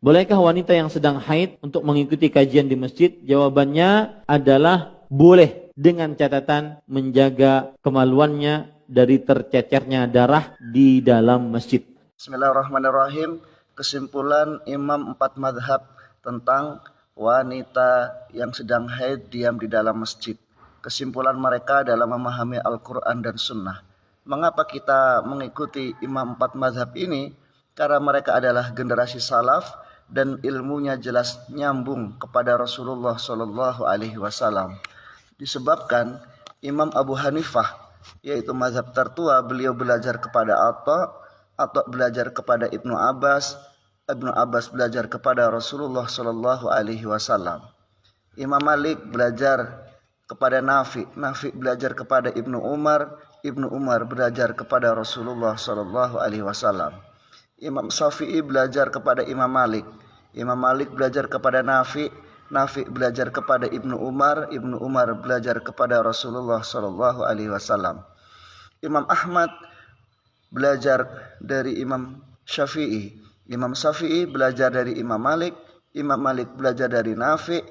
Bolehkah wanita yang sedang haid untuk mengikuti kajian di masjid? Jawabannya adalah boleh, dengan catatan menjaga kemaluannya dari tercecernya darah di dalam masjid. Bismillahirrahmanirrahim. Kesimpulan Imam 4 madhab tentang wanita yang sedang haid diam di dalam masjid. Kesimpulan mereka dalam memahami Al-Quran dan Sunnah. Mengapa kita mengikuti Imam 4 madhab ini? Karena mereka adalah generasi salaf dan ilmunya jelas nyambung kepada Rasulullah Shallallahu Alaihi Wasallam. Disebabkan Imam Abu Hanifah, yaitu mazhab tertua, beliau belajar kepada Atha belajar kepada Ibnu Abbas belajar kepada Rasulullah Shallallahu Alaihi Wasallam. Imam Malik belajar kepada Nafi belajar kepada Ibnu Umar belajar kepada Rasulullah Shallallahu Alaihi Wasallam. Imam Syafi'i belajar kepada Imam Malik belajar kepada Nafi belajar kepada Ibnu Umar belajar kepada Rasulullah Shallallahu Alaihi Wasallam. Imam Ahmad belajar dari Imam Syafi'i belajar dari Imam Malik belajar dari Nafi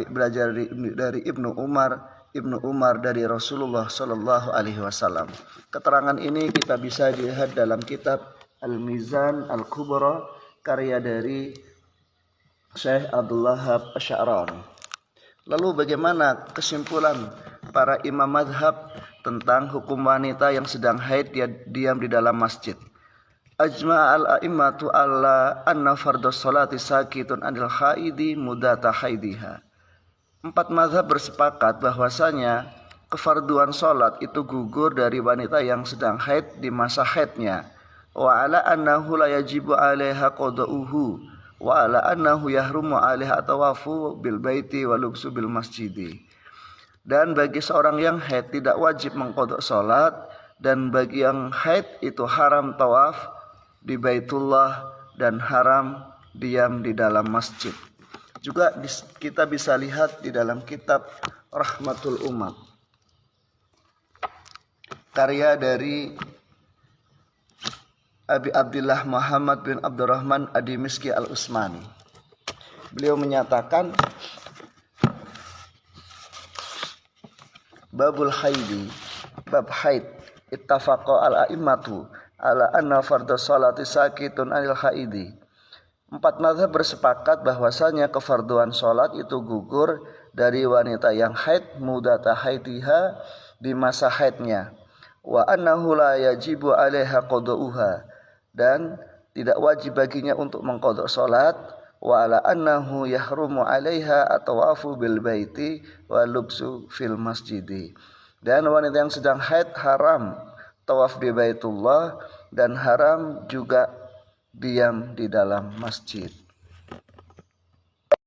belajar dari Ibnu Umar dari Rasulullah Shallallahu Alaihi Wasallam. Keterangan ini kita bisa dilihat dalam kitab Al-Mizan Al-Kubra karya dari Syekh Abdul Wahhab Asy'arani. Lalu bagaimana kesimpulan para imam madhab tentang hukum wanita yang sedang haid diam di dalam masjid? Ajma'al a'immatu alla anna fardhus sholati sakitun anil haidi mudata haidiha. 4 mazhab bersepakat bahwasanya kefarduan sholat itu gugur dari wanita yang sedang haid di masa haidnya. Wa ala annahu la yajibu 'alaiha qada'uhu wa ala annahu yahrumu 'alaiha tawafu bil baiti wa lubsu bil masjidi. Dan bagi seorang yang haid tidak wajib mengqadha sholat, dan bagi yang haid itu haram tawaf di Baitullah dan haram diam di dalam masjid. Juga kita bisa lihat di dalam kitab Rahmatul Ummah karya dari Abi Abdullah Muhammad bin Abdurrahman Ad-Dimishqi Al-Utsmani. Beliau menyatakan babul haidi, bab haid, ittafaqa al-a'immatu ala anna fardhus sholati sakitun anil haidi. 4 mazhab bersepakat bahwasanya kefarduan sholat itu gugur dari wanita yang haid mudata haidiha, di masa haidnya. Wa annahu la yajibu 'alaiha qada'uha, dan tidak wajib baginya untuk mengqadha salat. Wa ala annahu yahrumu 'alaiha at-tawafu bil baiti wa lubsu fil masjidi. Dan wanita yang sedang haid haram tawaf di Baitullah dan haram juga diam di dalam masjid.